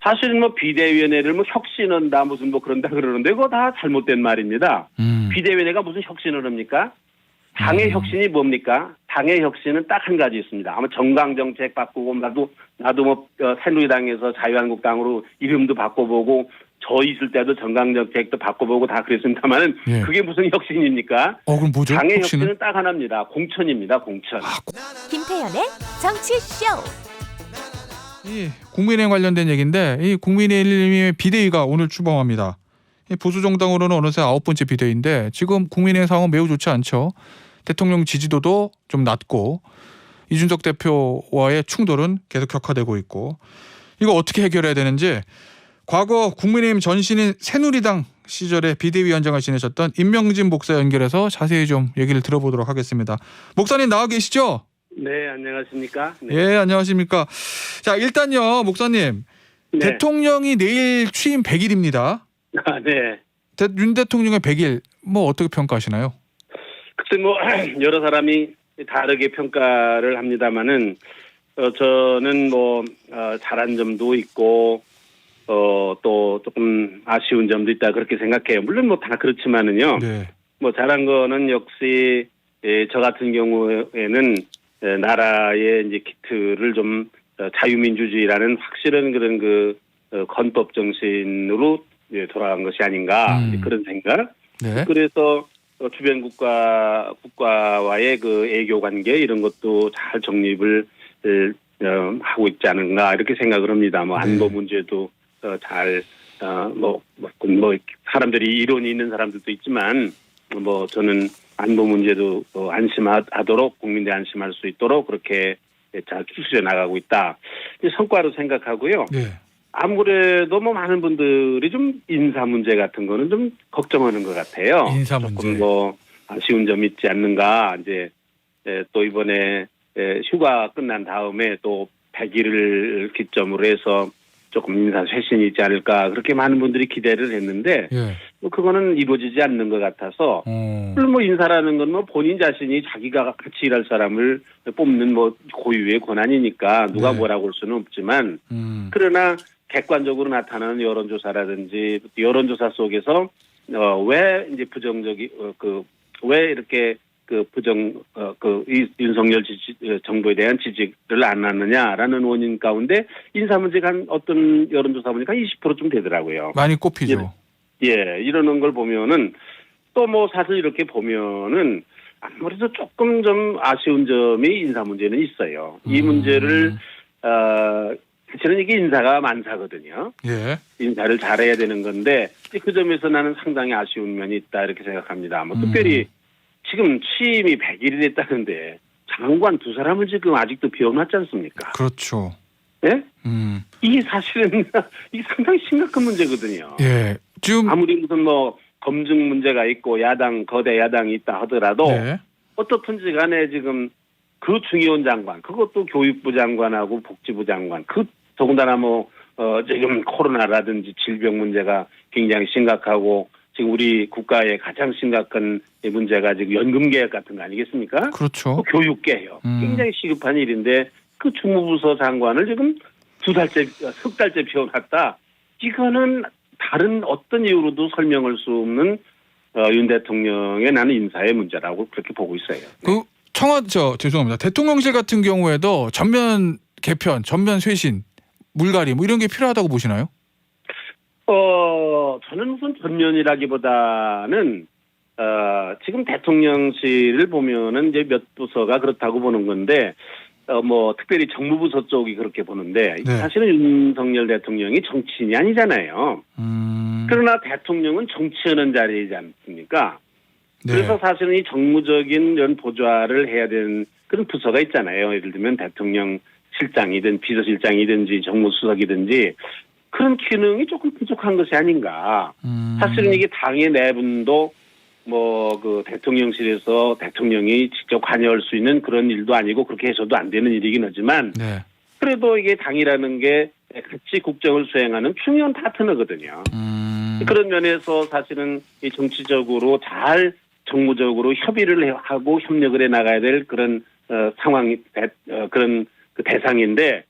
사실은 뭐 비대위원회를 뭐 혁신한다 무슨 뭐 그런다 그러는데 그거 다 잘못된 말입니다. 비대위원회가 무슨 혁신을 합니까? 당의 혁신이 뭡니까? 당의 혁신은 딱 한 가지 있습니다. 아마 정강정책 바꾸고 나도 뭐 새누리당에서 자유한국당으로 이름도 바꿔보고 저 있을 때도 정강정책도 바꿔보고 다 그랬습니다만은 예. 그게 무슨 혁신입니까? 그럼 뭐죠? 당의 혁신은? 혁신은 딱 하나입니다. 공천입니다. 공천. 김태현의 정치쇼. 이 국민의힘 관련된 얘기인데 이 국민의힘의 비대위가 오늘 출범합니다. 이 보수 정당으로는 어느새 9번째 비대위인데 지금 국민의힘 상황은 매우 좋지 않죠. 대통령 지지도도 좀 낮고 이준석 대표와의 충돌은 계속 격화되고 있고 이거 어떻게 해결해야 되는지 과거 국민의힘 전신인 새누리당 시절에 비대위원장을 지내셨던 임명진 목사 연결해서 자세히 좀 얘기를 들어보도록 하겠습니다. 목사님 나와 계시죠? 네, 안녕하십니까? 네. 예, 안녕하십니까. 자, 일단요, 목사님. 네. 대통령이 내일 취임 100일입니다. 아, 네. 윤 대통령의 100일 뭐 어떻게 평가하시나요? 글쎄 뭐 여러 사람이 다르게 평가를 합니다만은 저는 뭐 잘한 점도 있고 또 조금 아쉬운 점도 있다 그렇게 생각해요. 물론 뭐 다 그렇지만은요. 네. 뭐 잘한 거는 역시 저 같은 경우에는 나라의 이제 기틀을 좀 자유민주주의라는 확실한 그런 그 건법 정신으로 돌아간 것이 아닌가 그런 생각. 네. 그래서 주변 국가와의 그 애교 관계 이런 것도 잘 정립을 하고 있지 않은가 이렇게 생각을 합니다. 뭐 안보 문제도 잘 뭐 사람들이 이론이 있는 사람들도 있지만 뭐 저는 안보 문제도 안심하도록 국민들이 안심할 수 있도록 그렇게 잘 추스려 나가고 있다. 성과로 생각하고요. 네. 아무래도 뭐 많은 분들이 좀 인사 문제 같은 거는 좀 걱정하는 것 같아요. 인사 문제. 조금 뭐 아쉬운 점이 있지 않는가. 이제 또 이번에 휴가 끝난 다음에 또 100일을 기점으로 해서 조금 인사 쇄신이 있지 않을까 그렇게 많은 분들이 기대를 했는데 예. 뭐 그거는 이루어지지 않는 것 같아서 물론 뭐 인사라는 건 뭐 본인 자신이 자기가 같이 일할 사람을 뽑는 뭐 고유의 권한이니까 누가 네. 뭐라고 할 수는 없지만 그러나 객관적으로 나타나는 여론조사라든지 여론조사 속에서 왜 이제 왜 이렇게 윤석열 정부에 대한 지지를 안 하느냐라는 원인 가운데 인사 문제가 한 어떤 여론조사 보니까 20%좀 되더라고요. 많이 꼽히죠. 예, 이러는 걸 보면은 또 뭐 사실 이렇게 보면은 아무래도 조금 좀 아쉬운 점이 인사 문제는 있어요. 이 문제를 사실은 이게 인사가 만사거든요. 예. 인사를 잘해야 되는 건데 그 점에서 나는 상당히 아쉬운 면이 있다 이렇게 생각합니다. 뭐 특별히 지금 취임이 100일이 됐다는데 장관 두 사람은 지금 아직도 비워놨지 않습니까? 그렇죠. 예? 이게 사실은 이게 상당히 심각한 문제거든요. 예. 지금 아무리 무슨 뭐 검증 문제가 있고 거대 야당이 있다 하더라도 네. 어떻든지 간에 지금 그 중요한 장관, 그것도 교육부 장관하고 복지부 장관, 더군다나 뭐 지금 코로나라든지 질병 문제가 굉장히 심각하고 지금 우리 국가의 가장 심각한 문제가 지금 연금 개혁 같은 거 아니겠습니까? 그렇죠. 교육 개혁 굉장히 시급한 일인데 그 주무부서 장관을 지금 석 달째 비워놨다. 이거는 다른 어떤 이유로도 설명할 수 없는 윤 대통령의 나는 인사의 문제라고 그렇게 보고 있어요. 죄송합니다. 대통령실 같은 경우에도 전면 개편, 전면 쇄신, 물갈이 뭐 이런 게 필요하다고 보시나요? 저는 무슨 전면이라기보다는 지금 대통령실을 보면은 이제 몇 부서가 그렇다고 보는 건데 뭐 특별히 정무부서 쪽이 그렇게 보는데 네. 사실은 윤석열 대통령이 정치인이 아니잖아요. 그러나 대통령은 정치하는 자리이지 않습니까? 네. 그래서 사실은 이 정무적인 이런 보좌를 해야 되는 그런 부서가 있잖아요. 예를 들면 대통령 실장이든 비서실장이든지 정무수석이든지 그런 기능이 조금 부족한 것이 아닌가. 사실은 이게 당의 내분도 뭐 그 대통령실에서 대통령이 직접 관여할 수 있는 그런 일도 아니고 그렇게 해서도 안 되는 일이긴 하지만 네. 그래도 이게 당이라는 게 같이 국정을 수행하는 중요한 파트너거든요. 그런 면에서 사실은 이 정치적으로 잘 정무적으로 협의를 하고 협력을 해 나가야 될 그런 상황이 그런 그 대상인데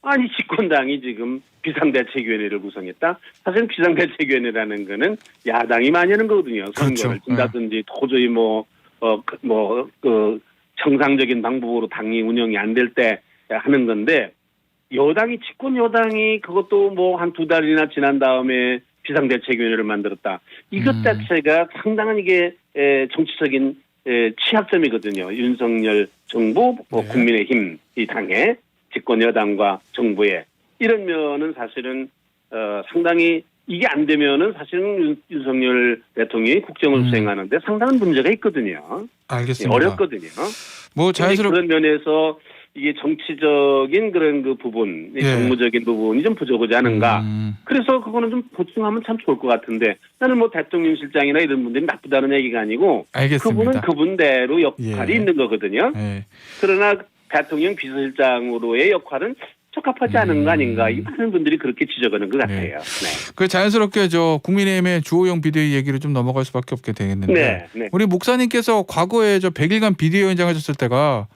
아니 집권당이 지금 비상대책위원회를 구성했다. 사실 비상대책위원회라는 거는 야당이 많이 하는 거거든요. 선거를 준다든지 도저히 정상적인 방법으로 당이 운영이 안 될 때 하는 건데 여당이 집권 여당이 그것도 뭐 한 2달이나 지난 다음에 비상대책위원회를 만들었다. 이것 자체가 상당한 이게 정치적인 취약점이거든요. 윤석열 정부, 국민의힘 이 당의 집권 여당과 정부에 이런 면은 사실은 상당히 이게 안 되면은 사실은 윤석열 대통령이 국정을 수행하는데 상당한 문제가 있거든요. 알겠습니다. 어렵거든요. 뭐 자연스럽게 그런 면에서 이게 정치적인 그런 그 부분, 정무적인 부분이 좀 부족하지 않은가. 그래서 그거는 좀 보충하면 참 좋을 것 같은데 나는 뭐 대통령 실장이나 이런 분들이 나쁘다는 얘기가 아니고 알겠습니다. 그분은 그분대로 역할이 있는 거거든요. 그러나 대통령 비서실장으로의 역할은 적합하지 않은 거 아닌가. 이 많은 분들이 그렇게 지적하는 것 같아요. 네. 그 자연스럽게 국민의힘의 주호영 비대위 얘기를 좀 넘어갈 수밖에 없게 되겠는데 우리 목사님께서 과거에 100일간 비대위원장 하셨을 때가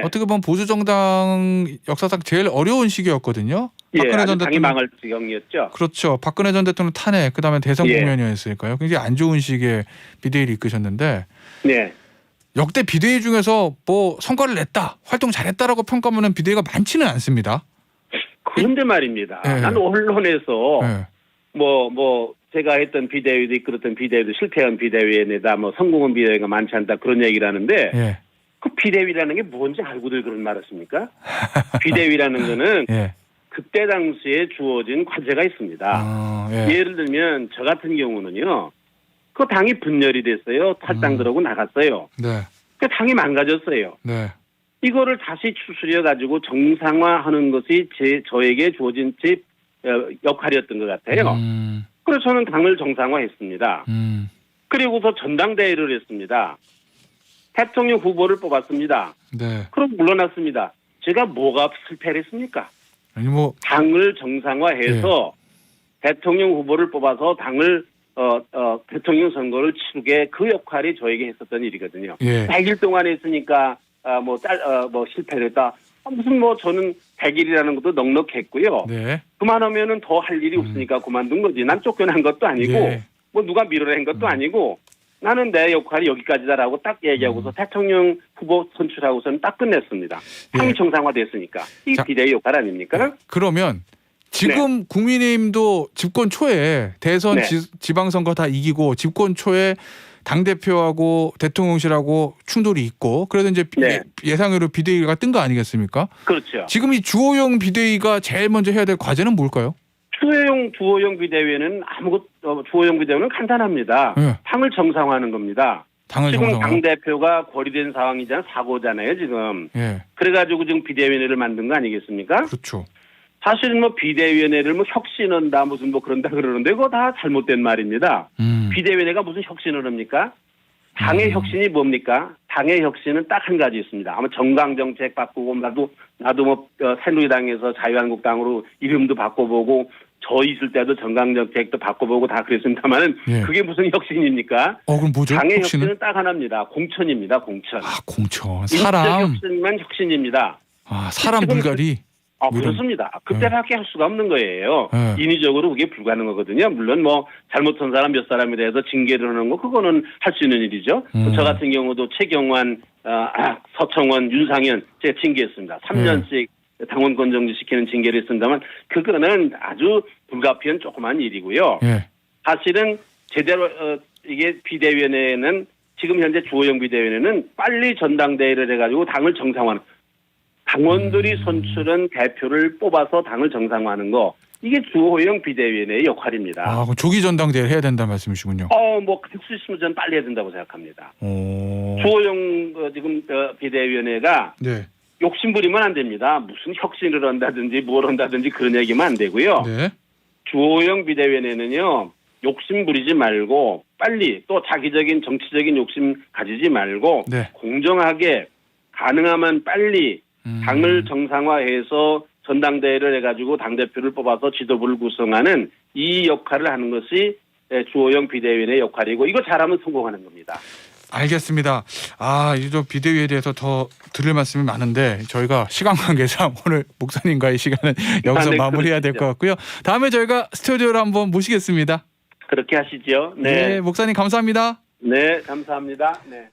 어떻게 보면 보수 정당 역사상 제일 어려운 시기였거든요. 박근혜 전 당이 망할 지경이었죠. 그렇죠. 박근혜 전 대통령 탄핵, 그다음에 대선 국면이었으니까요. 굉장히 안 좋은 시기에 비대위를 이끄셨는데 역대 비대위 중에서 뭐 성과를 냈다, 활동 잘했다라고 평가하는 비대위가 많지는 않습니다. 그런데 말입니다. 나는 언론에서 제가 했던 비대위도 이끌었던 비대위도 실패한 비대위에다 성공한 비대위가 많지 않다 그런 얘기를 하는데 그 비대위라는 게 뭔지 알고들 그런 말 했습니까? 비대위라는 거는 그때 당시에 주어진 과제가 있습니다. 예를 들면 저 같은 경우는요. 그 당이 분열이 됐어요. 탈당들하고 나갔어요. 그 당이 망가졌어요. 이거를 다시 추스려-가지고 정상화하는 것이 저에게 주어진 제 역할이었던 것 같아요. 그래서 저는 당을 정상화했습니다. 그리고서 전당대회를 했습니다. 대통령 후보를 뽑았습니다. 그럼 물러났습니다. 제가 뭐가 실패를 했습니까? 아니 당을 정상화해서 대통령 후보를 뽑아서 당을 대통령 선거를 치르게 그 역할이 저에게 했었던 일이거든요. 100일 동안 했으니까 실패를 했다. 무슨 저는 100일이라는 것도 넉넉했고요. 그만하면은 더 할 일이 없으니까 그만둔 거지. 난 쫓겨난 것도 아니고 누가 밀어낸 것도 아니고 나는 내 역할이 여기까지다라고 딱 얘기하고서 대통령 후보 선출하고서는 딱 끝냈습니다. 당이 정상화됐으니까. 이 비대위 역할 아닙니까? 그러면 지금 국민의힘도 집권 초에 대선 지방선거 다 이기고 집권 초에 당대표하고 대통령실하고 충돌이 있고 그래도 이제 예상외로 비대위가 뜬 거 아니겠습니까? 그렇죠. 지금 이 주호영 비대위가 제일 먼저 해야 될 과제는 뭘까요? 주호영 비대위는 주호영 비대위는 간단합니다. 당을 정상화하는 겁니다. 지금 당대표가 고리된 상황이잖아요. 사고잖아요, 지금. 그래가지고 지금 비대위원회를 만든 거 아니겠습니까? 그렇죠. 사실은 비대위원회를 혁신한다 그런다 그러는데 그거 다 잘못된 말입니다. 비대위원회가 무슨 혁신을 합니까? 당의 혁신이 뭡니까? 당의 혁신은 딱 한 가지 있습니다. 아마 정강정책 바꾸고 나도 새누리당에서 자유한국당으로 이름도 바꿔보고 저 있을 때도 정강정책도 바꿔보고 다 그랬습니다만은 그게 무슨 혁신입니까? 그럼 뭐죠? 당의 혁신은 딱 하나입니다. 공천입니다. 공천. 공천. 사람. 인적 혁신만 혁신입니다. 사람 물갈이. 그렇습니다. 그때밖에 할 수가 없는 거예요. 인위적으로 그게 불가능하거든요. 물론 잘못한 사람 몇 사람에 대해서 징계를 하는 거 그거는 할 수 있는 일이죠. 저 같은 경우도 최경환, 서청원, 윤상현 제가 징계했습니다. 3년씩 당원권 정지시키는 징계를 했습니다만 그거는 아주 불가피한 조그만 일이고요. 사실은 제대로 이게 비대위원회는 지금 현재 주호영 비대위원회는 빨리 전당대회를 해가지고 당을 정상화하는 당원들이 선출한 대표를 뽑아서 당을 정상화하는 거 이게 주호영 비대위원회의 역할입니다. 그럼 조기 전당대회를 해야 된다는 말씀이시군요. 할 수 있으면 저는 빨리 해야 된다고 생각합니다. 주호영 지금 비대위원회가 욕심부리면 안 됩니다. 무슨 혁신을 한다든지 뭘 한다든지 그런 얘기면 안 되고요. 주호영 비대위원회는요. 욕심 부리지 말고 빨리 또 자기적인 정치적인 욕심 가지지 말고 공정하게 가능하면 빨리 당을 정상화해서 전당대회를 해가지고 당대표를 뽑아서 지도부를 구성하는 이 역할을 하는 것이 주호영 비대위원회의 역할이고 이거 잘하면 성공하는 겁니다. 알겠습니다. 이제 좀 비대위에 대해서 더 들을 말씀이 많은데 저희가 시간 관계상 오늘 목사님과의 시간은 여기서 네, 마무리해야 될 것 같고요. 다음에 저희가 스튜디오로 한번 모시겠습니다. 그렇게 하시죠. 네, 목사님 감사합니다. 네, 감사합니다. 네.